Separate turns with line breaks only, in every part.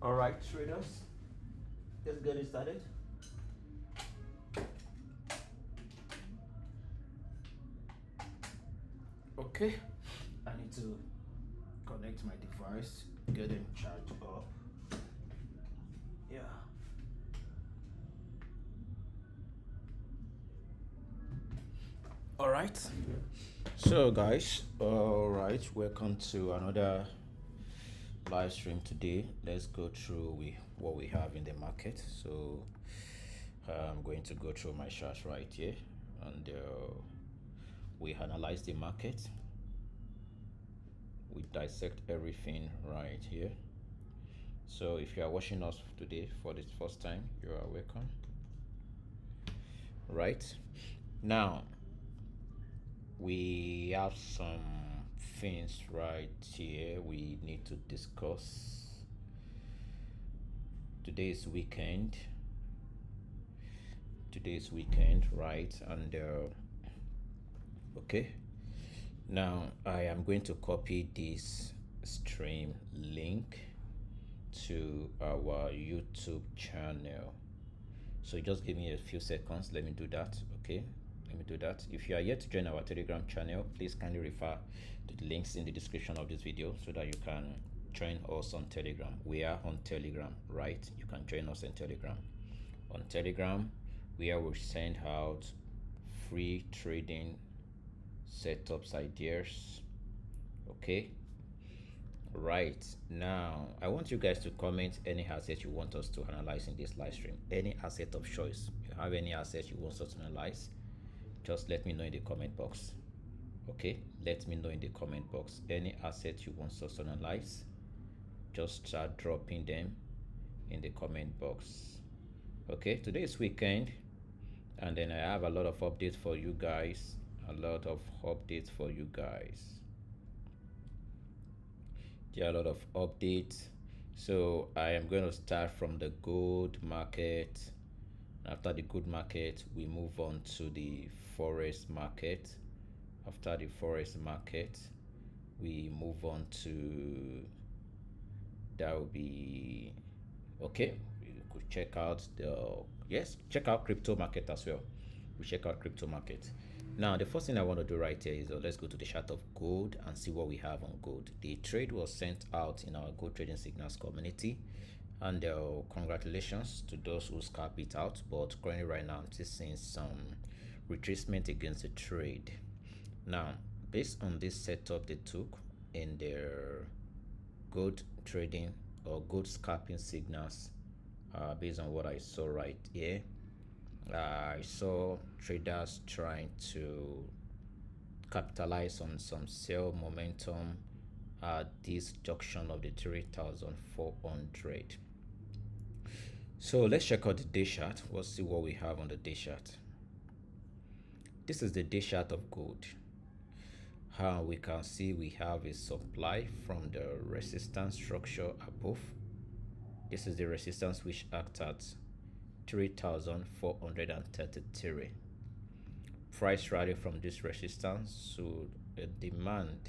All right, traders, let's get it started. Okay, I need to connect my device, get them charged up. Yeah. All right. So guys, all right, welcome to another live stream today. Let's go through what we have in the market. So I'm going to go through my charts right here, and we analyze the market. We dissect everything right here. So if you are watching us today for the first time, you are welcome. Right now, we have some things right here we need to discuss. Today's weekend, right? And okay, now I am going to copy this stream link to our YouTube channel. So just give me a few seconds. Let me do that. Okay, let me do that. If you are yet to join our Telegram channel, please kindly refer to the links in the description of this video so that you can join us on Telegram. We are on Telegram, right? You can join us on Telegram. On Telegram, where we send out free trading setups ideas. Okay, right now I want you guys to comment any asset you want us to analyze in this live stream. Any asset of choice. If you have any asset you want us to analyze, just let me know in the comment box. Okay, let me know in the comment box. Any asset you want us to analyze, just start dropping them in the comment box. Okay, today is weekend, and then I have a lot of updates for you guys. There are a lot of updates. So I am going to start from the gold market. After the gold market, we move on to the Forex market. After the Forex market, we move on to, that will be, okay, we could check out check out crypto market as well. We check out crypto market. Now the first thing I want to do right here is let's go to the chart of gold and see what we have on gold. The trade was sent out in our gold trading signals community, and congratulations to those who scalp it out, but currently right now I'm just seeing some retracement against the trade. Now based on this setup they took in their gold trading or gold scalping signals, based on what I saw right here, I saw traders trying to capitalize on some sell momentum at this junction of the 3,400. So let's check out the day chart. We'll see what we have on the day chart. This is the day chart of gold. How we can see we have a supply from the resistance structure above. This is the resistance which acts at 3,433. Price rally from this resistance to a demand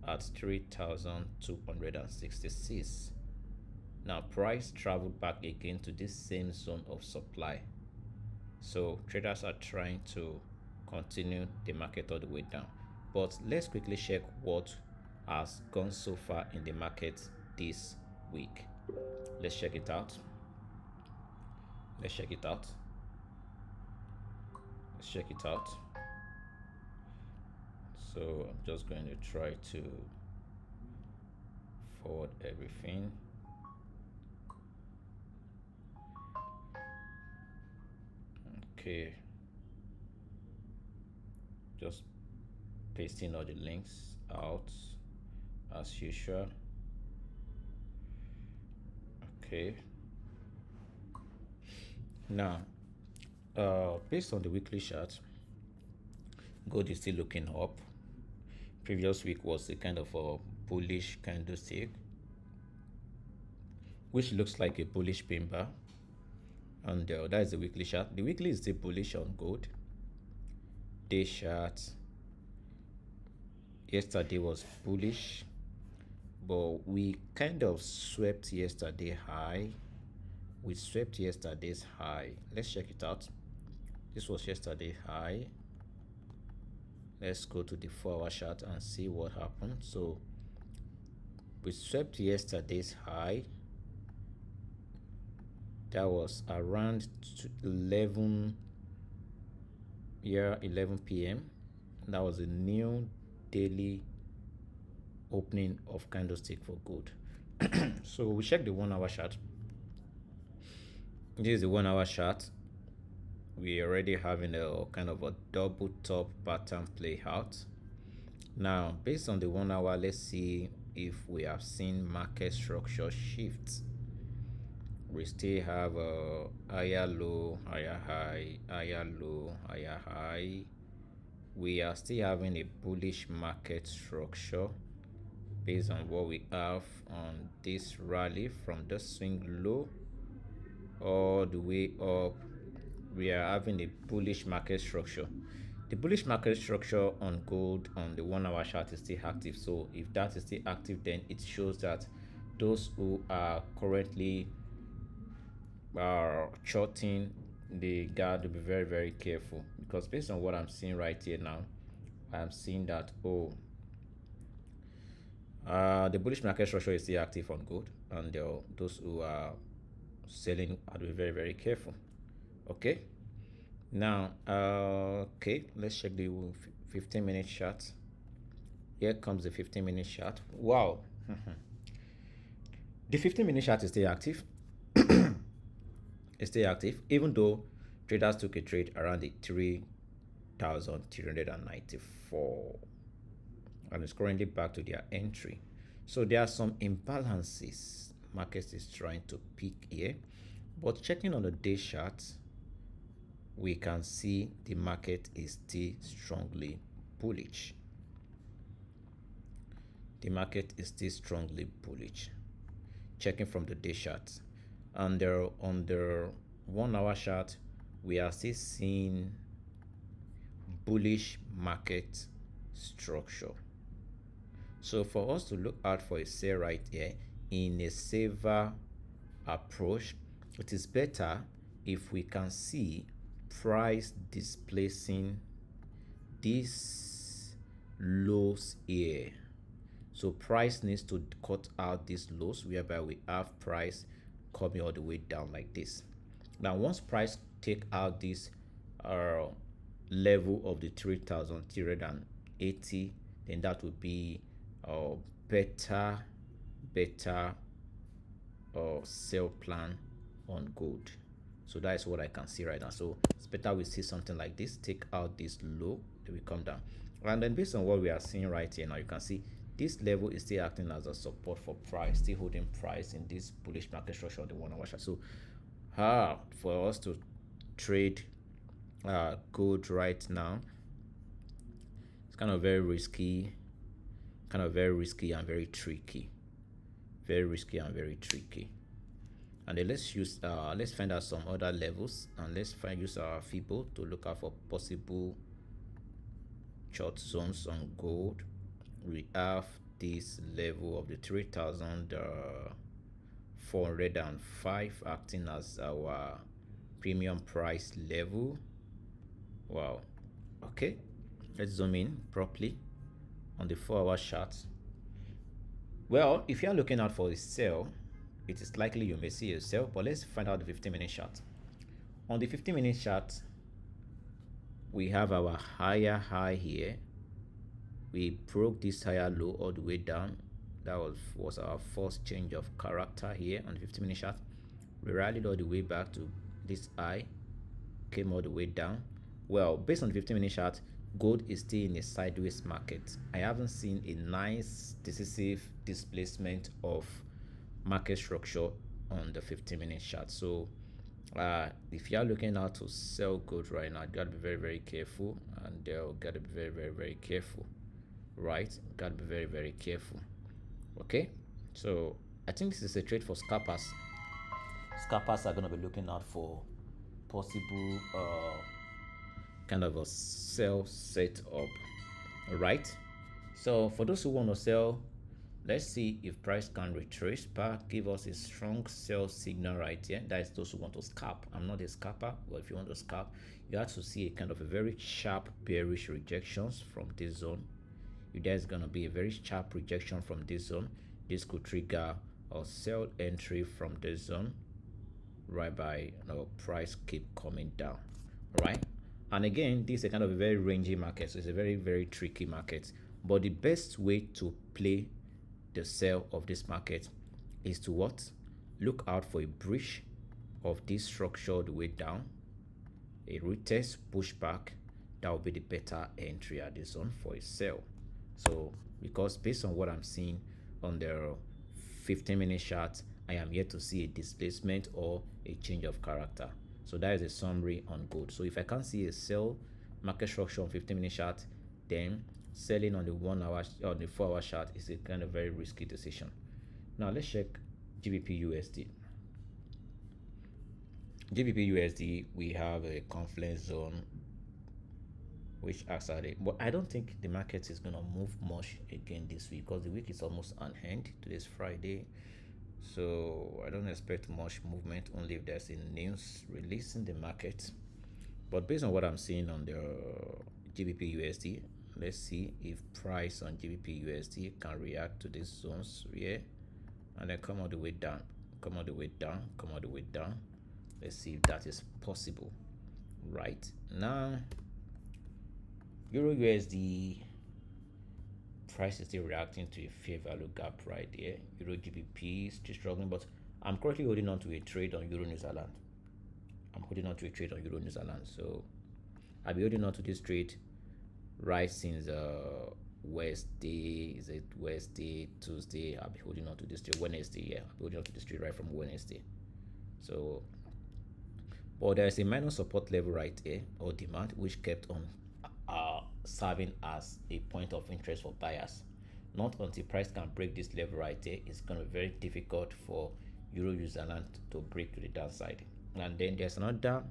at 3,266. Now price traveled back again to this same zone of supply. So traders are trying to continue the market all the way down. But let's quickly check what has gone so far in the market this week. Let's check it out. So I'm just going to try to forward everything. Okay, just pasting all the links out as usual. Okay, now based on the weekly chart, gold is still looking up. Previous week was a kind of a bullish candlestick, which looks like a bullish pin bar, and that is the weekly chart. The weekly is still bullish on gold. Day chart yesterday was bullish, but we kind of swept yesterday high. We swept yesterday's high. Let's check it out. This was yesterday high. Let's go to the 4-hour chart and see what happened. So we swept yesterday's high. That was around 11 p.m. That was a new daily opening of candlestick for gold. So we check the 1-hour chart. This is the 1-hour chart. We already having a kind of a double top pattern play out. Now, based on the 1-hour, let's see if we have seen market structure shifts. We still have a higher low, higher high, higher low, higher high. We are still having a bullish market structure based on what we have on this rally from the swing low all the way up. We are having a bullish market structure. The bullish market structure on gold on the 1-hour chart is still active. So if that is still active, then it shows that those who are currently shorting, they got to be very, very careful, because based on what I'm seeing right here now, I'm seeing that the bullish market structure is still active on gold, and those who are selling have to be very, very careful. Okay, now let's check the 15-minute chart. Here comes the 15-minute chart. Wow. The 15-minute chart is still active. It's still active, even though traders took a trade around the 3,394, and it's currently back to their entry. So there are some imbalances market is trying to pick here, but checking on the day chart, we can see the market is still strongly bullish. The market is still strongly bullish. Checking from the day chart, and on the 1-hour chart, we are still seeing bullish market structure. So for us to look out for a sell right here in a saver approach, it is better if we can see price displacing these lows here. So price needs to cut out these lows, whereby we have price coming all the way down like this. Now once price take out this level of the 3,380, then that would be better sell plan on gold. So that is what I can see right now. So it's better we see something like this, take out this low, then we come down. And then based on what we are seeing right here now, you can see this level is still acting as a support for price, still holding price in this bullish market structure on the 1-hour chart. So for us to trade gold right now, it's kind of very risky and very tricky. Very risky and very tricky. And then let's find out some other levels, and let's use our Fibo to look out for possible short zones on gold. We have this level of the 3,405 acting as our premium price level. Wow. Okay, let's zoom in properly on the 4-hour chart. Well, if you are looking out for a sell, it is likely you may see a sell, but let's find out the 15-minute chart. On the 15-minute chart, we have our higher high here. We broke this higher low all the way down. That was our first change of character here on the 15-minute chart. We rallied all the way back to this high, came all the way down. Well, based on the 15-minute chart, gold is still in a sideways market. I haven't seen a nice decisive displacement of market structure on the 15-minute chart. So if you are looking out to sell gold right now, you got to be very, very careful, and they'll got to be very, very, very careful. Right, got to be very, very careful. Okay, so I think this is a trade for scalpers. Scalpers are going to be looking out for possible kind of a sell setup. Right, so for those who want to sell, Let's see if price can retrace back, give us a strong sell signal right here. That is those who want to scalp. I'm not a scalper, but if you want to scalp, you have to see a kind of a very sharp bearish rejections from this zone. If there's going to be a very sharp rejection from this zone, this could trigger a sell entry from this zone, right by price keep coming down. All right. And again, this is a kind of a very rangy market, so it's a very tricky market. But the best way to play the sell of this market is to what? Look out for a breach of this structure the way down, a retest pushback. That will be the better entry at this zone for a sell. So because based on what I'm seeing on the 15-minute chart, I am yet to see a displacement or a change of character. So that is a summary on gold. So if I can't see a sell market structure on 15-minute chart, then selling on the 1 hour or the 4 hour chart is a kind of very risky decision. Now let's check GBP USD. GBP USD, we have a confluence zone which acts at it, but I don't think the market is going to move much again this week because the week is almost on hand. Today's Friday, so I don't expect much movement, only if there's a news release in the market. But based on what I'm seeing on the GBP USD, let's see if price on GBP USD can react to these zones here and then come all the way down, come all the way down, come all the way down. Let's see if that is possible. Right now, Euro USD price is still reacting to a fair value gap right there. Euro GBP is still struggling, but I'm currently holding on to a trade on Euro New Zealand. I'm holding on to a trade on Euro New Zealand, so I'll be holding on to this trade right since Wednesday. Is it Wednesday, Tuesday? I'll be holding on to this trade Wednesday. Yeah, I'll be holding on to this trade right from Wednesday. So, but there's a minor support level right here or demand which kept on serving as a point of interest for buyers. Not until price can break this level right there, it's going to be very difficult for Euro New Zealand to break to the downside. And then there's another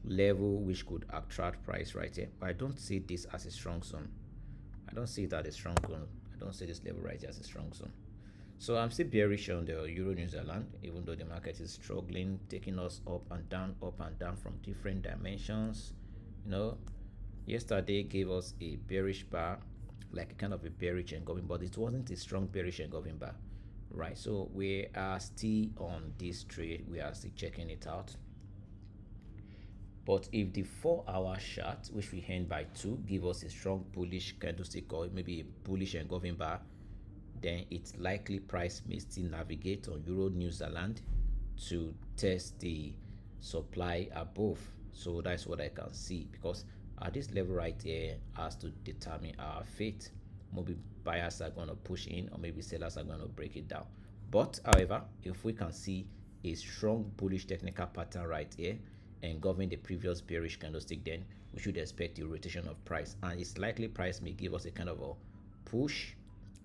level which could attract price right here, but I don't see this as a strong zone. I don't see it as a strong zone. I don't see this level right here as a strong zone. So I'm still bearish on the Euro New Zealand, even though the market is struggling, taking us up and down from different dimensions. Yesterday gave us a bearish bar, like a kind of a bearish engulfing, but it wasn't a strong bearish engulfing bar, right? So we are still on this trade, we are still checking it out. But if the 4 hour chart, which we end by 2, give us a strong bullish candlestick or maybe a bullish engulfing bar, then it's likely price may still navigate on Euro New Zealand to test the supply above. So that's what I can see, because at this level right here has to determine our fate. Maybe buyers are going to push in, or maybe sellers are going to break it down. But however, if we can see a strong bullish technical pattern right here and govern the previous bearish candlestick, then we should expect a rotation of price, and it's likely price may give us a kind of a push,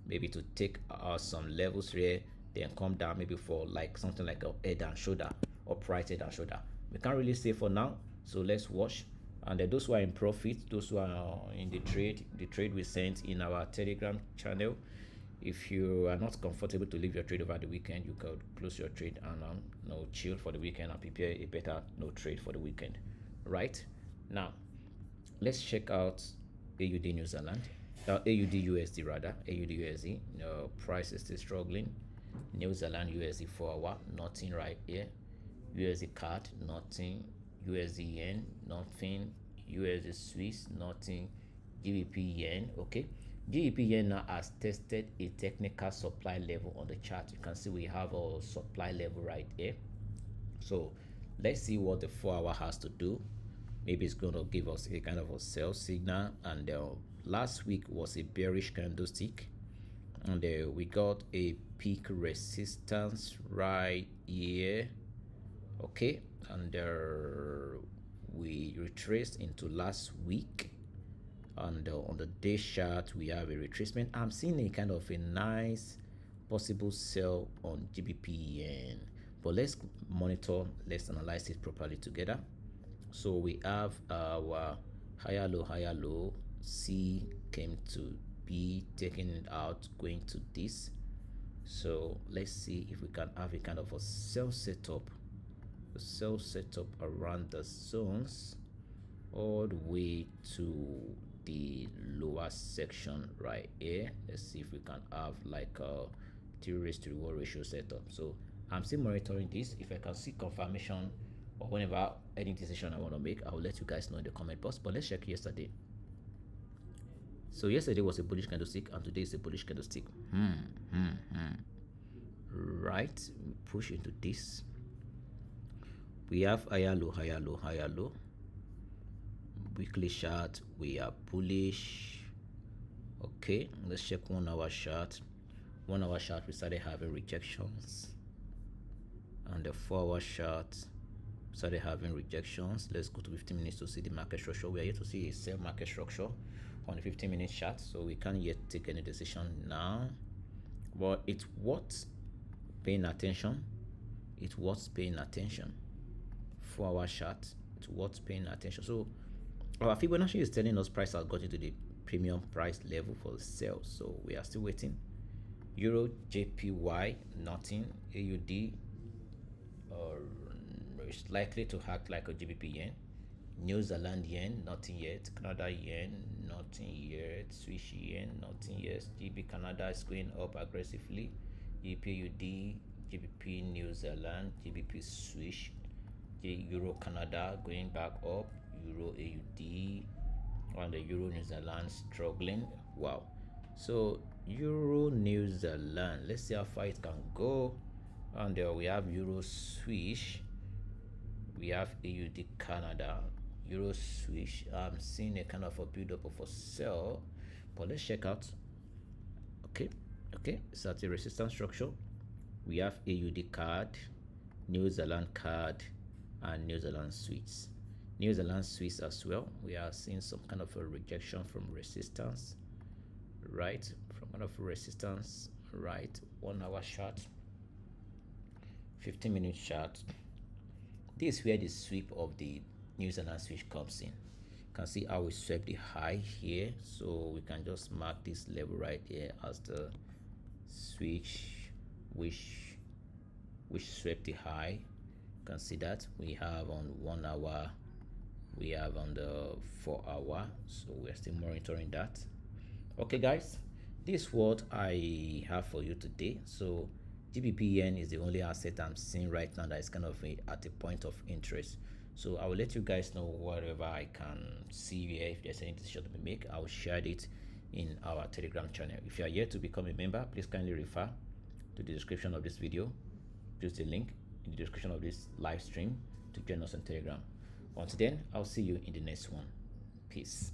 maybe to take some levels here, then come down maybe for like something like a head and shoulder, upright head and shoulder. We can't really say for now, so let's watch. And those who are in profit, those who are in the trade we sent in our Telegram channel, if you are not comfortable to leave your trade over the weekend, you could close your trade and chill for the weekend and prepare a better trade for the weekend. Right now, let's check out AUD New Zealand, AUD USD rather. AUD USD, price is still struggling. New Zealand USD 4 hour, nothing right here. USD CAD, nothing. USD yen, nothing. USD Swiss, nothing. GBP yen, okay. GBP yen now has tested a technical supply level on the chart. You can see we have a supply level right here. So let's see what the 4 hour has to do. Maybe it's going to give us a kind of a sell signal. And last week was a bearish candlestick, and we got a peak resistance right here, okay. And we retraced into last week, and on the day chart we have a retracement. I'm seeing a kind of a nice possible sell on GBP yen, but let's monitor, let's analyze it properly together. So we have our higher low, C came to be taking it out, going to this. So let's see if we can have a kind of a sell setup, around the zones all the way to the lower section right here. Let's see if we can have like a 3:1 ratio setup. So I'm still monitoring this. If I can see confirmation or whenever any decision I want to make, I will let you guys know in the comment box. But let's check yesterday. So yesterday was a bullish candlestick and today is a bullish candlestick. Right, we push into this. We have higher low, higher low, higher low. Weekly chart, we are bullish. Okay, let's check 1 hour chart. 1 hour chart, we started having rejections, and the 4 hour chart started having rejections. Let's go to 15 minutes to see the market structure. We are here to see a sell market structure on the 15-minute chart, so we can't yet take any decision now, but it's worth paying attention. It's worth paying attention. 4 hour chart, it's worth paying attention. So our Fibonacci is telling us price has got into the premium price level for the sell, so we are still waiting. Euro JPY, nothing. AUD is likely to act like a GBP yen. New Zealand yen, nothing yet. Canada yen, nothing yet. Swiss yen, nothing yet. GB Canada is going up aggressively. GBP GBP New Zealand, GBP Swiss, Euro Canada going back up. Euro AUD, and the Euro New Zealand struggling. Wow. So Euro New Zealand, let's see how far it can go. And there we have Euro Swiss, we have AUD Canada, Euro Swiss. I'm seeing a kind of a build up of a sell, but let's check out. Okay, it's at a resistance structure. We have AUD card, New Zealand card, and New Zealand Swiss. New Zealand Swiss as well. We are seeing some kind of a rejection from resistance, right? From kind of resistance, right? 1 hour chart, 15-minute chart. This is where the sweep of the New Zealand Swiss comes in. You can see how we swept the high here, so we can just mark this level right here as the switch which swept the high. You can see that we have on 1 hour, we have on the 4 hour, so we're still monitoring that. Okay guys, this is what I have for you today. So GBP yen is the only asset I'm seeing right now that is kind of at a point of interest. So I will let you guys know whatever I can see here. If there's any decision to be made, I will share it in our Telegram channel. If you are yet to become a member, please kindly refer to the description of this video. Use the link in the description of this live stream to join us on Telegram. Once then, I'll see you in the next one. Peace.